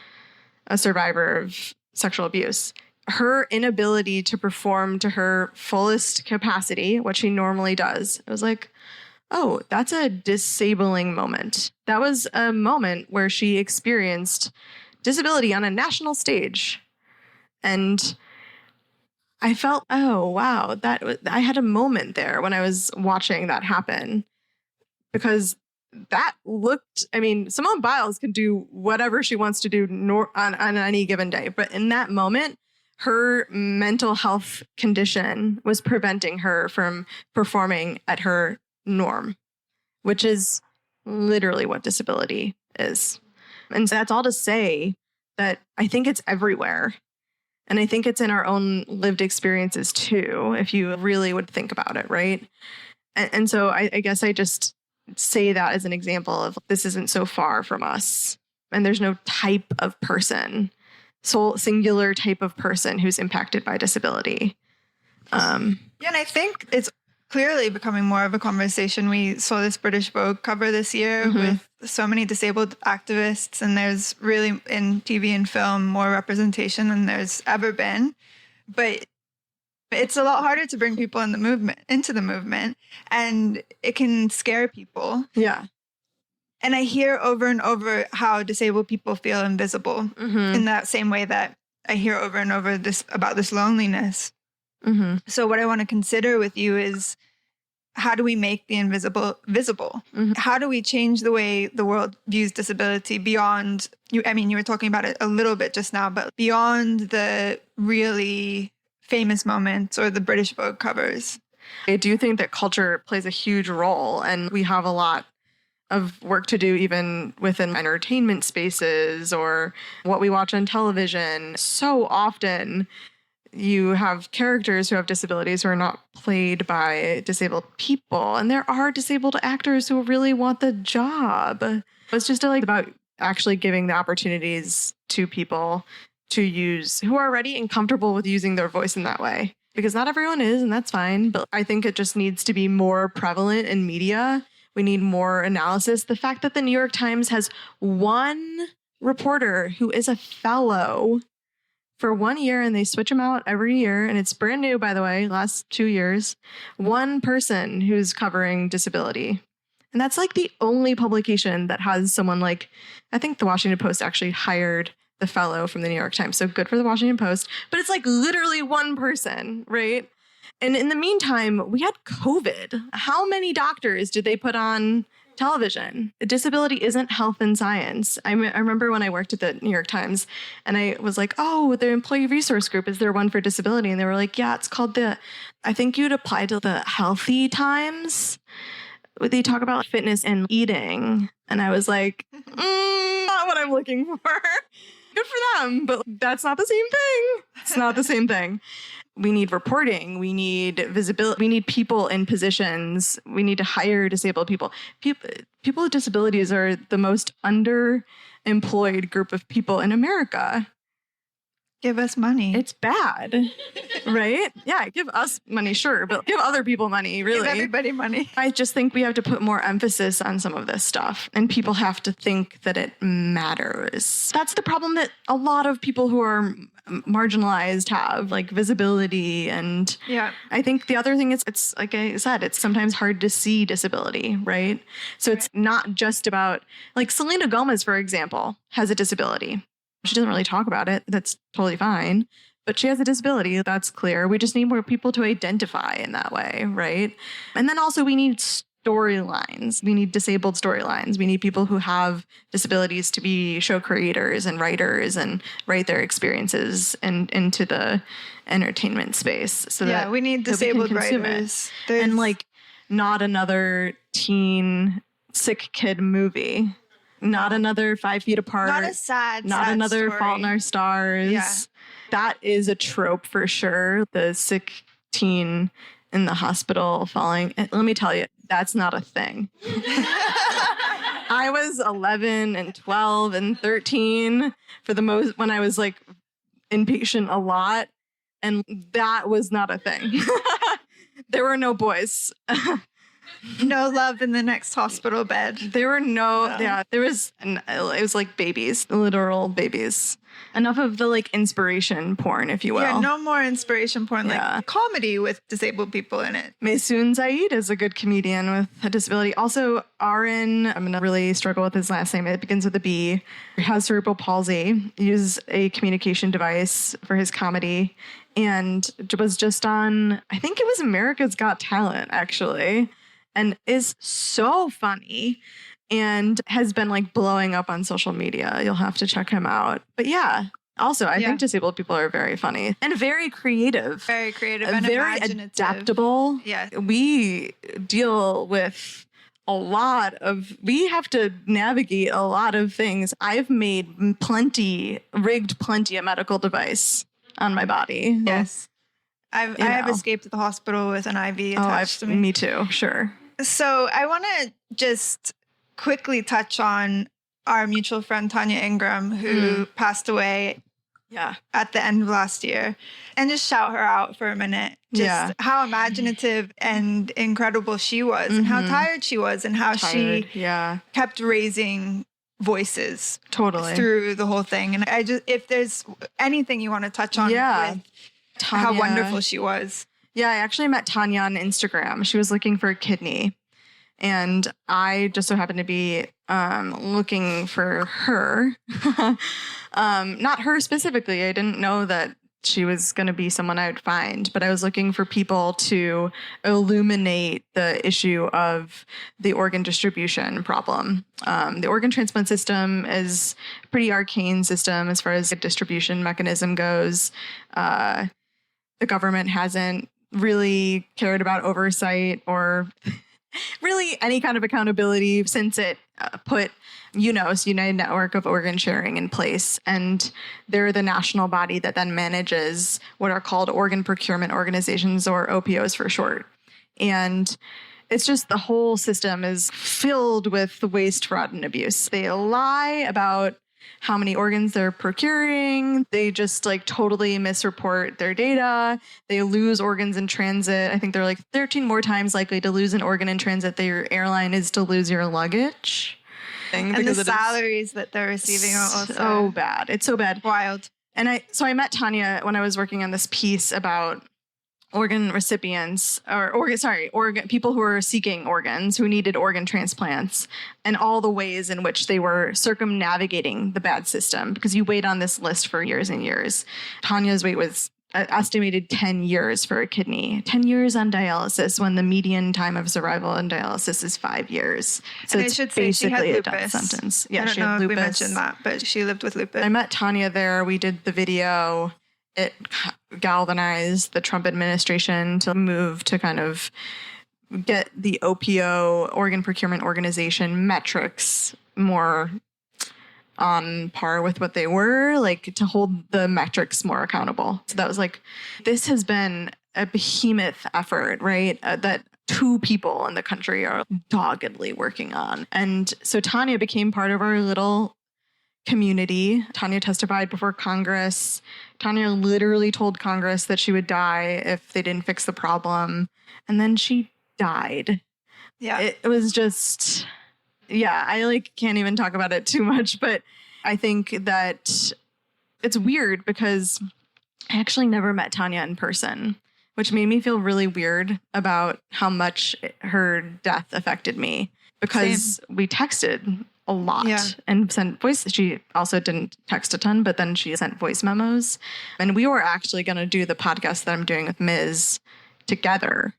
a survivor of sexual abuse. Her inability to perform to her fullest capacity, what she normally does, it was like, oh, that's a disabling moment. That was a moment where she experienced disability on a national stage. And I felt, oh, wow, I had a moment there when I was watching that happen, because that looked, Simone Biles can do whatever she wants to do on any given day. But in that moment, her mental health condition was preventing her from performing at her norm, which is literally what disability is. And that's all to say that I think it's everywhere. And I think it's in our own lived experiences too, if you really would think about it, right? And so I guess I just say that as an example of this isn't so far from us. And there's no type of person, singular type of person who's impacted by disability. And I think it's clearly becoming more of a conversation. We saw this British Vogue cover this year with so many disabled activists, and there's really in TV and film more representation than there's ever been. But it's a lot harder to bring people into the movement, and it can scare people. Yeah. And I hear over and over how disabled people feel invisible in that same way that I hear over and over about this loneliness. So what I want to consider with you is, how do we make the invisible visible? How do we change the way the world views disability beyond you? You were talking about it a little bit just now, but beyond the really famous moments or the British Vogue covers. I do think that culture plays a huge role, and we have a lot of work to do even within entertainment spaces or what we watch on television. So often you have characters who have disabilities who are not played by disabled people. And there are disabled actors who really want the job. It's just about actually giving the opportunities to people to use who are ready and comfortable with using their voice in that way. Because not everyone is, and that's fine. But I think it just needs to be more prevalent in media. We need more analysis. The fact that the New York Times has one reporter who is a fellow for 1 year, and they switch them out every year. And it's brand new, by the way, last 2 years. One person who's covering disability. And that's the only publication that has someone I think the Washington Post actually hired the fellow from the New York Times. So good for the Washington Post. But it's literally one person, right? And in the meantime, we had COVID. How many doctors did they put on television? Disability isn't health and science. I remember when I worked at the New York Times and I was like, oh, the employee resource group, is there one for disability? And they were like, yeah, it's called I think you'd apply to the Healthy Times. They talk about fitness and eating. And I was like, not what I'm looking for. Good for them, but that's not the same thing. It's not the same thing. We need reporting. We need visibility. We need people in positions. We need to hire disabled people. People with disabilities are the most underemployed group of people in America. Give us money. It's bad, right? Yeah, give us money, sure, but give other people money, really. Give everybody money. I just think we have to put more emphasis on some of this stuff, and people have to think that it matters. That's the problem that a lot of people who are marginalized have, visibility. And yeah, I think the other thing is, it's like I said, it's sometimes hard to see disability, right? So it's not just about, Selena Gomez, for example, has a disability. She doesn't really talk about it. That's totally fine. but she has a disability. That's clear. We just need more people to identify in that way, right? And then also we need storylines. We need disabled storylines. We need people who have disabilities to be show creators and writers and write their experiences into the entertainment space. So that we need disabled writers. And like not another teen sick kid movie. Not another 5 Feet Apart. Not a sad another story. Fault in Our Stars. Yeah. That is a trope for sure. The sick teen in the hospital falling. Let me tell you, that's not a thing. I was 11 and 12 and 13 for the most when I was like inpatient a lot. And that was not a thing. There were no boys. No love in the next hospital bed. There were there was, it was like babies, literal babies. Enough of the like inspiration porn, if you will. Yeah, no more inspiration porn, like comedy with disabled people in it. Maysoon Zaid is a good comedian with a disability. Also, Aaron, I'm going to really struggle with his last name. It begins with a B. He has cerebral palsy. He uses a communication device for his comedy and was just on, I think it was America's Got Talent, actually. And is so funny and has been like blowing up on social media. You'll have to check him out. But yeah, also I think disabled people are very funny and very creative. Very creative and very imaginative. Adaptable. Yeah. We deal with we have to navigate a lot of things. I've made rigged plenty of medical device on my body. Yes. I have escaped the hospital with an IV attached to me. Me too, sure. So I want to just quickly touch on our mutual friend, Tonya Ingram, who passed away at the end of last year, and just shout her out for a minute. Just how imaginative and incredible she was, and how tired she was, and how she kept raising voices through the whole thing. And I just, if there's anything you want to touch on with Tonya, how wonderful she was. Yeah, I actually met Tonya on Instagram. She was looking for a kidney. And I just so happened to be looking for her. Not her specifically. I didn't know that she was going to be someone I would find. But I was looking for people to illuminate the issue of the organ distribution problem. The organ transplant system is a pretty arcane system as far as the distribution mechanism goes. The government hasn't really cared about oversight or really any kind of accountability since it put UNOS, United Network of Organ Sharing, in place. And they're the national body that then manages what are called organ procurement organizations, or OPOs for short. And it's just the whole system is filled with waste, fraud, and abuse. They lie about how many organs they're procuring. They just like totally misreport their data. They lose organs in transit. I think they're like 13 more times likely to lose an organ in transit than your airline is to lose your luggage. And the salaries that they're receiving are also so bad. It's so bad. Wild. And I met Tonya when I was working on this piece about organ recipients people who were seeking organs, who needed organ transplants, and all the ways in which they were circumnavigating the bad system, because you wait on this list for years and years. Tanya's wait was estimated 10 years for a kidney, 10 years on dialysis, when the median time of survival on dialysis is 5 years. So it's basically a death sentence. Yeah, I don't know if we mentioned that, but she lived with lupus. I met Tonya there. We did the video. It galvanized the Trump administration to move to kind of get the OPO, Organ Procurement Organization, metrics more on par with what they were, like to hold the metrics more accountable. So that was like, this has been a behemoth effort, right? That 2 people in the country are doggedly working on. And so Tonya became part of our little community. Tonya testified before Congress. Tonya literally told Congress that she would die if they didn't fix the problem. And then she died. Yeah. It was just, I like can't even talk about it too much, but I think that it's weird because I actually never met Tonya in person, which made me feel really weird about how much her death affected me, because we texted a lot and sent voice. She also didn't text a ton, but then she sent voice memos. And we were actually going to do the podcast that I'm doing with Ms. together.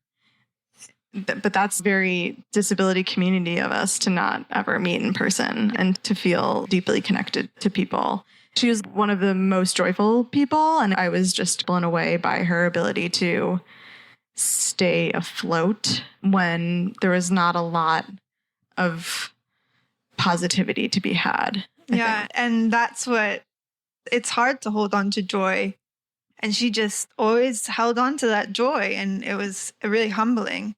But that's very disability community of us to not ever meet in person and to feel deeply connected to people. She was one of the most joyful people, and I was just blown away by her ability to stay afloat when there was not a lot of positivity to be had. I think. And that's what, it's hard to hold on to joy. And she just always held on to that joy, and it was really humbling.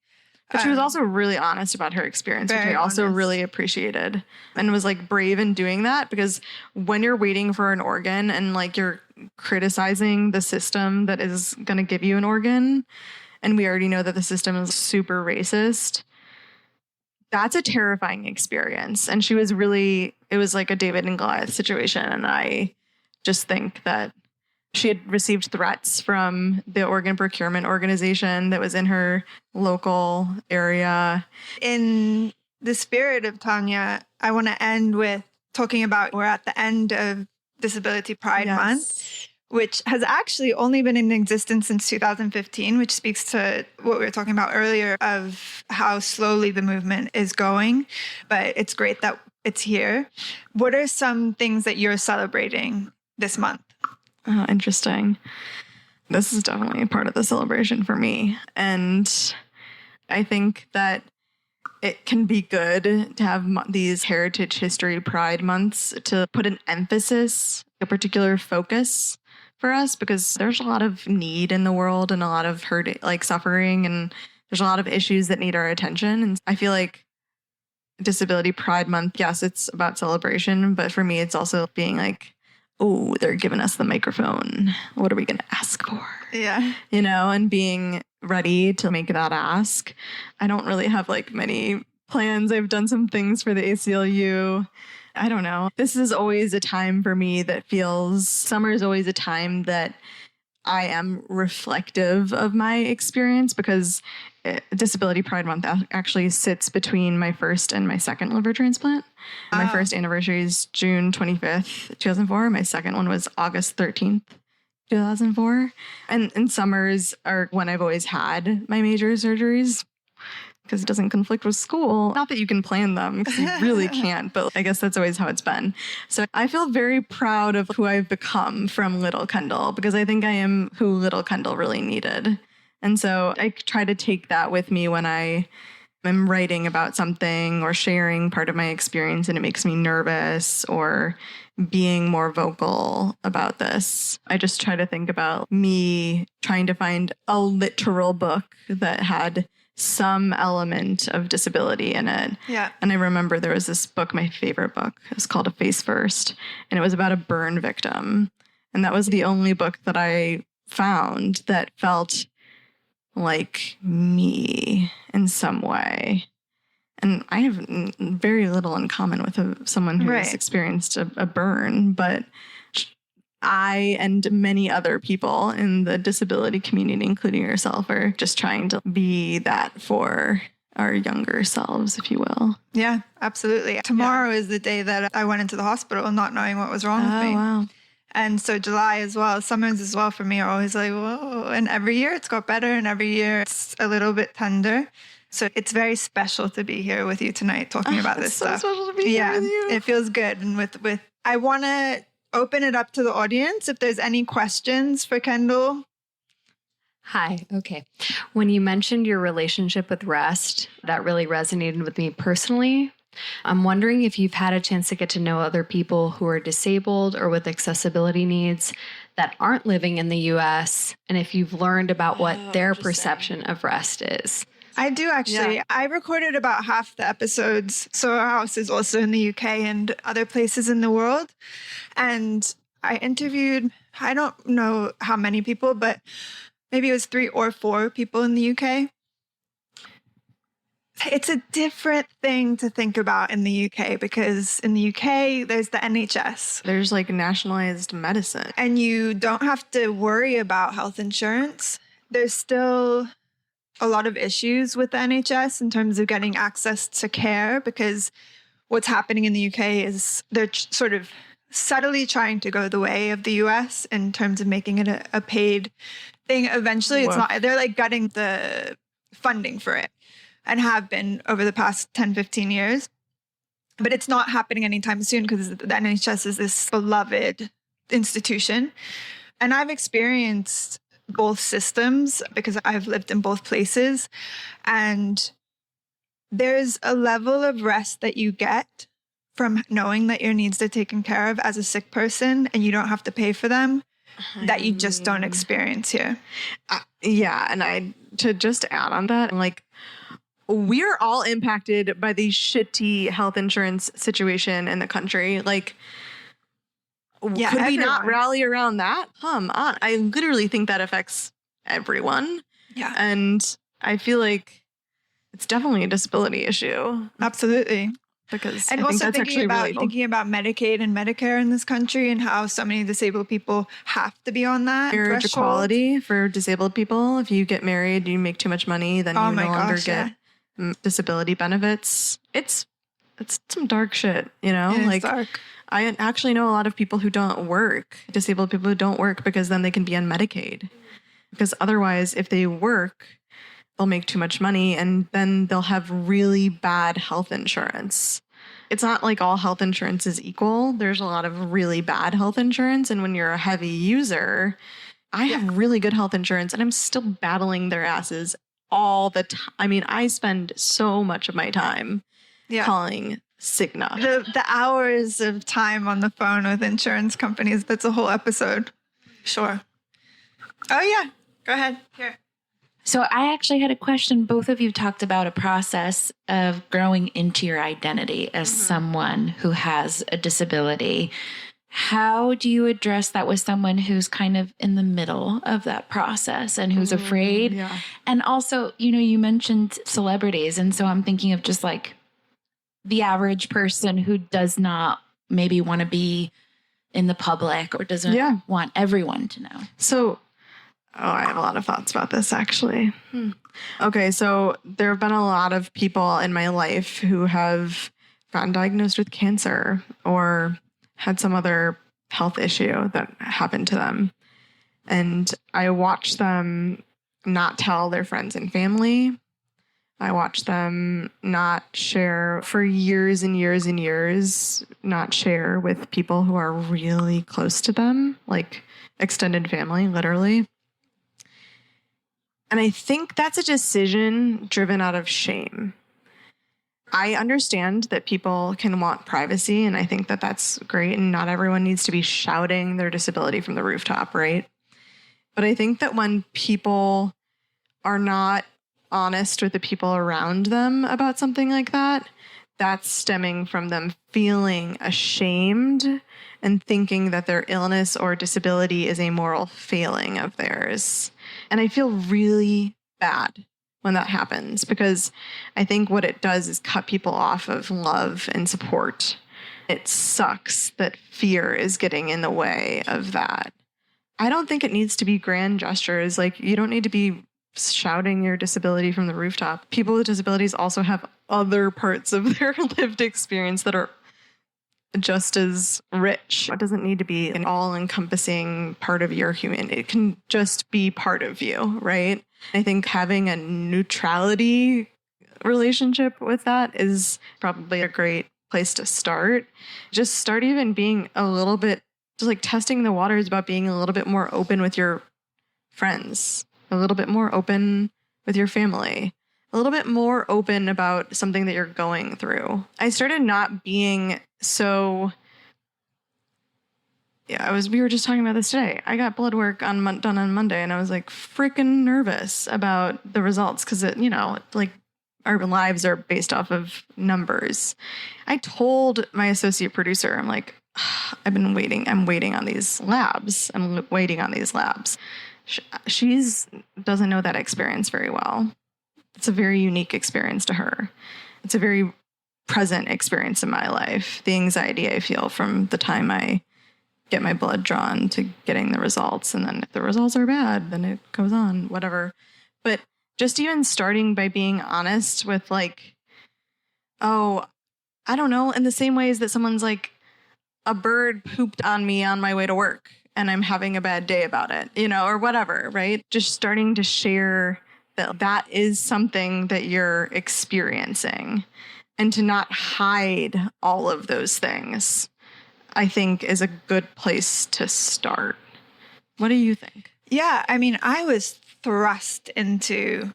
But she was also really honest about her experience, which I also really appreciated, and was like brave in doing that, because when you're waiting for an organ and like you're criticizing the system that is going to give you an organ, and we already know that the system is super racist, that's a terrifying experience. And she was really, it was like a David and Goliath situation. And I just think that she had received threats from the organ procurement organization that was in her local area. In the spirit of Tonya, I want to end with talking about, we're at the end of Disability Pride Month, which has actually only been in existence since 2015, which speaks to what we were talking about earlier of how slowly the movement is going. But it's great that it's here. What are some things that you're celebrating this month? Oh, interesting. This is definitely a part of the celebration for me. And I think that it can be good to have these Heritage History Pride months to put an emphasis, a particular focus for us, because there's a lot of need in the world and a lot of hurt, like suffering, and there's a lot of issues that need our attention. And I feel like Disability Pride Month, yes, it's about celebration, but for me, it's also being like, oh, they're giving us the microphone. What are we going to ask for? Yeah. You know, and being ready to make that ask. I don't really have like many plans. I've done some things for the ACLU. I don't know. This is always a time for me that feels, summer is always a time that I am reflective of my experience, because Disability Pride Month actually sits between my first and my second liver transplant. My first anniversary is June 25th, 2004. My second one was August 13th, 2004. And summers are when I've always had my major surgeries, because it doesn't conflict with school. Not that you can plan them, because you really can't, but I guess that's always how it's been. So I feel very proud of who I've become from Little Kendall, because I think I am who Little Kendall really needed. And so I try to take that with me when I am writing about something or sharing part of my experience and it makes me nervous, or being more vocal about this. I just try to think about me trying to find a literal book that had some element of disability in it. Yeah. And I remember there was this book, my favorite book. It was called A Face First, and it was about a burn victim. And that was the only book that I found that felt like me in some way. And I have very little in common with someone who has experienced a burn, but I and many other people in the disability community, including yourself, are just trying to be that for our younger selves, if you will. Yeah, absolutely. Tomorrow is the day that I went into the hospital not knowing what was wrong with me. Wow. And so July as well, summers as well for me are always like, whoa. And every year it's got better, and every year it's a little bit tender. So it's very special to be here with you tonight talking about this stuff. It's so special to be here with you. It feels good. And with I want to open it up to the audience if there's any questions for Kendall. Hi. Okay. When you mentioned your relationship with rest, that really resonated with me personally. I'm wondering if you've had a chance to get to know other people who are disabled or with accessibility needs that aren't living in the U.S., and if you've learned about what their perception of rest is. I do actually. Yeah. I recorded about half the episodes. Soho House is also in the UK and other places in the world. And I interviewed, I don't know how many people, but maybe it was 3 or 4 people in the UK. It's a different thing to think about in the UK, because in the UK, there's the NHS. There's like nationalized medicine. And you don't have to worry about health insurance. There's still a lot of issues with the NHS in terms of getting access to care, because what's happening in the UK is they're sort of subtly trying to go the way of the US in terms of making it a paid thing. Eventually, it's not. They're like gutting the funding for it and have been over the past 10, 15 years. But it's not happening anytime soon because the NHS is this beloved institution. And I've experienced both systems because I've lived in both places. And there's a level of rest that you get from knowing that your needs are taken care of as a sick person and you don't have to pay for them that you just don't experience here. Yeah. And to just add on that, like, we're all impacted by the shitty health insurance situation in the country. Like, could we not rally around that? Come on. I literally think that affects everyone. Yeah. And I feel like it's definitely a disability issue. Absolutely. Because and I think also that's thinking about Medicaid and Medicare in this country and how so many disabled people have to be on that marriage threshold. Equality for disabled people. If you get married, you make too much money, then you no longer get disability benefits. It's some dark shit, you know? It like is dark. I actually know a lot of people who don't work, disabled people who don't work, because then they can be on Medicaid. Because otherwise, if they work, they'll make too much money and then they'll have really bad health insurance. It's not like all health insurance is equal. There's a lot of really bad health insurance. And when you're a heavy user, I have really good health insurance and I'm still battling their asses all the time. I mean, I spend so much of my time calling Stigma. The hours of time on the phone with insurance companies, that's a whole episode. Sure. Oh, yeah. Go ahead. Here. So I actually had a question. Both of you talked about a process of growing into your identity as someone who has a disability. How do you address that with someone who's kind of in the middle of that process and who's afraid? Yeah. And also, you mentioned celebrities. And so I'm thinking of just like the average person who does not maybe want to be in the public or doesn't want everyone to know. So I have a lot of thoughts about this, actually. Okay, so there have been a lot of people in my life who have gotten diagnosed with cancer or had some other health issue that happened to them. And I watched them not tell their friends and family. I watched them not share for years and years and years, not share with people who are really close to them, like extended family, literally. And I think that's a decision driven out of shame. I understand that people can want privacy, and I think that that's great, and not everyone needs to be shouting their disability from the rooftop, right? But I think that when people are not honest with the people around them about something like that, that's stemming from them feeling ashamed and thinking that their illness or disability is a moral failing of theirs. And I feel really bad when that happens because I think what it does is cut people off of love and support. It sucks that fear is getting in the way of that. I don't think it needs to be grand gestures. Like, you don't need to be shouting your disability from the rooftop. People with disabilities also have other parts of their lived experience that are just as rich. It doesn't need to be an all-encompassing part of your human. It can just be part of you, right? I think having a neutrality relationship with that is probably a great place to start. Just start even being a little bit, just like testing the waters about being a little bit more open with your friends, a little bit more open with your family, a little bit more open about something that you're going through. I started not being so... we were just talking about this today. I got blood work done on Monday, and I was like freaking nervous about the results because our lives are based off of numbers. I told my associate producer, I'm like, I'm waiting on these labs. She doesn't know that experience very well. It's a very unique experience to her. It's a very present experience in my life. The anxiety I feel from the time I get my blood drawn to getting the results. And then if the results are bad, then it goes on, whatever. But just even starting by being honest with like, oh, I don't know, in the same ways that someone's like, a bird pooped on me on my way to work and I'm having a bad day about it, or whatever, right? Just starting to share that that is something that you're experiencing and to not hide all of those things, I think is a good place to start. What do you think? Yeah, I mean, I was thrust into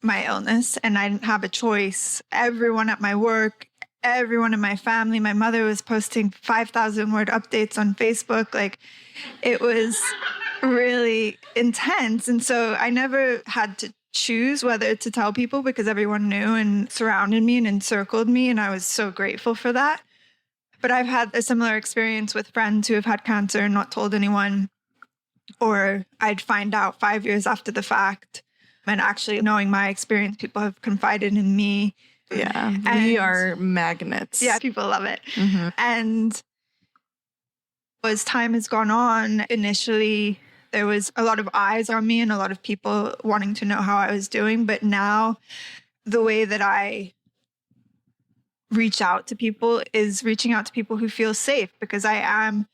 my illness and I didn't have a choice. Everyone at my work, everyone in my family, my mother was posting 5,000 word updates on Facebook. Like, it was really intense. And so I never had to choose whether to tell people because everyone knew and surrounded me and encircled me. And I was so grateful for that. But I've had a similar experience with friends who have had cancer and not told anyone, or I'd find out 5 years after the fact. And actually knowing my experience, people have confided in me. Yeah, we are magnets. Yeah, people love it. Mm-hmm. And as time has gone on, initially there was a lot of eyes on me and a lot of people wanting to know how I was doing. But now the way that I reach out to people is reaching out to people who feel safe, because I am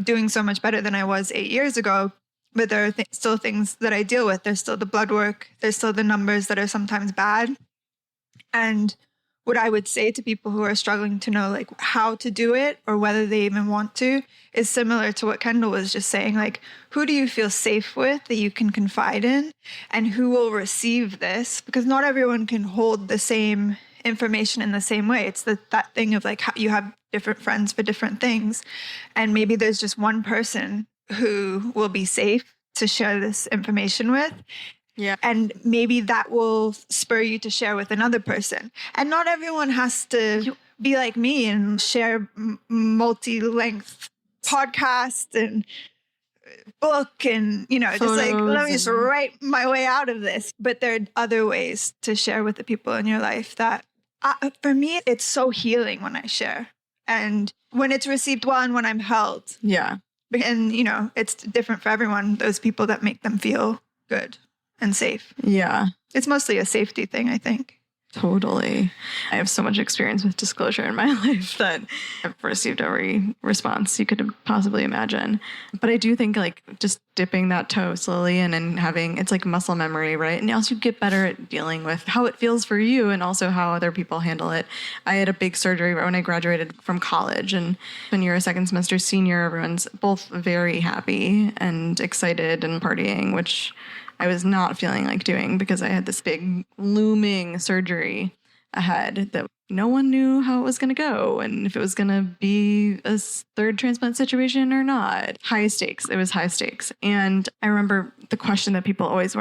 doing so much better than I was 8 years ago. But there are still things that I deal with. There's still the blood work. There's still the numbers that are sometimes bad. And what I would say to people who are struggling to know like how to do it or whether they even want to is similar to what Kendall was just saying. Like, who do you feel safe with that you can confide in, and who will receive this? Because not everyone can hold the same information in the same way. It's that thing of like how you have different friends for different things. And maybe there's just one person who will be safe to share this information with. Yeah. And maybe that will spur you to share with another person. And not everyone has to be like me and share multi-length podcast and book and, just like, let me just write my way out of this. But there are other ways to share with the people in your life that, for me, it's so healing when I share. And when it's received well and when I'm held. Yeah. And, it's different for everyone, those people that make them feel good and safe. Yeah. It's mostly a safety thing, I think. Totally. I have so much experience with disclosure in my life that I've received every response you could possibly imagine. But I do think like just dipping that toe slowly in and having, it's like muscle memory, right? And also you get better at dealing with how it feels for you and also how other people handle it. I had a big surgery when I graduated from college, and when you're a second semester senior, everyone's both very happy and excited and partying, which I was not feeling like doing because I had this big looming surgery ahead that no one knew how it was going to go and if it was going to be a third transplant situation or not. High stakes. It was high stakes. And I remember the question that people always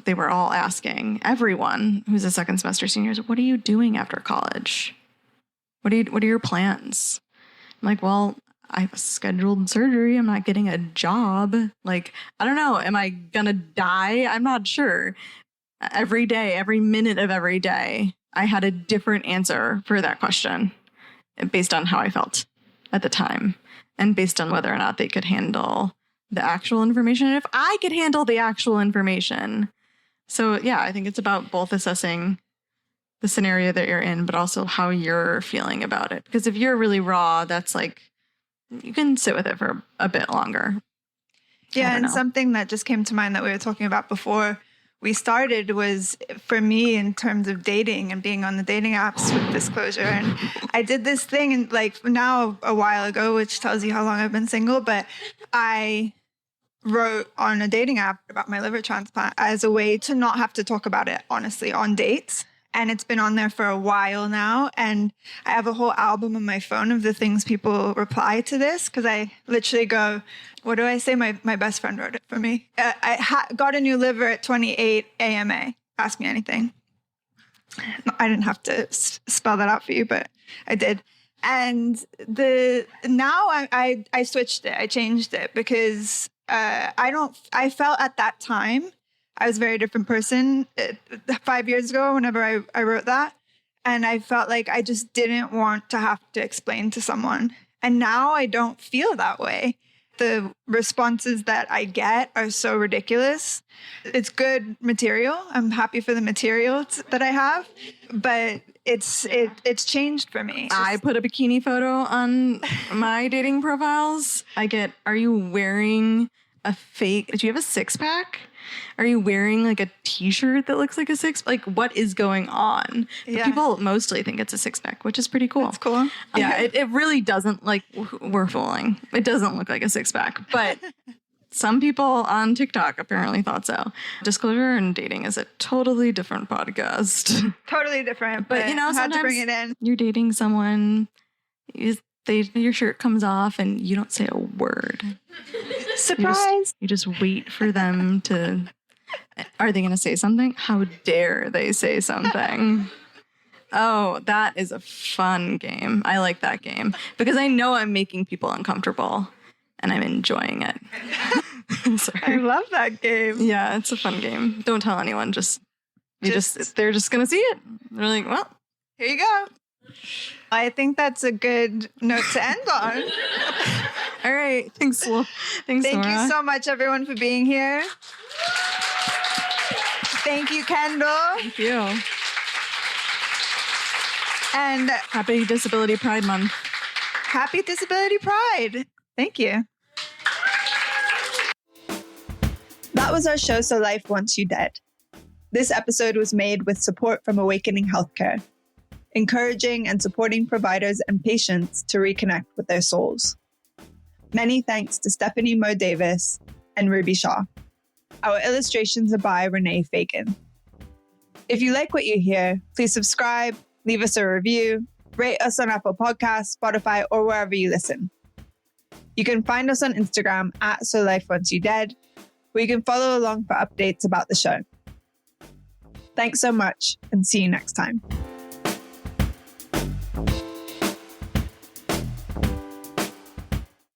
they were all asking, everyone who's a second semester senior, is, what are you doing after college? What are your plans? I'm like, well, I have a scheduled surgery. I'm not getting a job. Like, I don't know. Am I going to die? I'm not sure. Every day, every minute of every day, I had a different answer for that question based on how I felt at the time and based on whether or not they could handle the actual information and if I could handle the actual information. So, yeah, I think it's about both assessing the scenario that you're in, but also how you're feeling about it. Because if you're really raw, that's like, you can sit with it for a bit longer. Yeah, and something that just came to mind that we were talking about before we started was, for me, in terms of dating and being on the dating apps with disclosure. And I did this thing, and like now a while ago, which tells you how long I've been single, but I wrote on a dating app about my liver transplant as a way to not have to talk about it, honestly, on dates. And it's been on there for a while now. And I have a whole album on my phone of the things people reply to this, because I literally go, what do I say? My best friend wrote it for me. I got a new liver at 28 AMA. Ask me anything. I didn't have to spell that out for you, but I did. And now I switched it. I changed it because I felt at that time I was a very different person 5 years ago whenever I wrote that. And I felt like I just didn't want to have to explain to someone. And now I don't feel that way. the responses that I get are so ridiculous. It's good material. I'm happy for the materials that I have, but it's changed for me. I put a bikini photo on my dating profiles. I get, are you wearing a fake, do you have a six pack? Are you wearing like a t-shirt that looks like a six? Like, what is going on? But people mostly think it's a six pack, which is pretty cool. That's cool. Yeah, it really doesn't, like, we're fooling. It doesn't look like a six pack, but some people on TikTok apparently thought so. Disclosure and dating is a totally different podcast. Totally different, but you know, I had sometimes to bring it in. You're dating someone, your shirt comes off and you don't say a word. Surprise! You just wait for them to... Are they going to say something? How dare they say something? Oh, that is a fun game. I like that game because I know I'm making people uncomfortable and I'm enjoying it. Sorry. I love that game. Yeah, it's a fun game. Don't tell anyone. They're just going to see it. They're like, well, here you go. I think that's a good note to end on. All right. Thanks, Nora. Thank you so much, everyone, for being here. Thank you, Kendall. Thank you. And happy Disability Pride Month. Happy Disability Pride. Thank you. That was our show, So Life Wants You Dead. This episode was made with support from Awakening Healthcare, encouraging and supporting providers and patients to reconnect with their souls. Many thanks to Stephanie Mo Davis and Ruby Shaw. Our illustrations are by Renee Fagan. If you like what you hear, please subscribe, leave us a review, rate us on Apple Podcasts, Spotify, or wherever you listen. You can find us on Instagram at So Life Wants You Dead, where you can follow along for updates about the show. Thanks so much, and see you next time.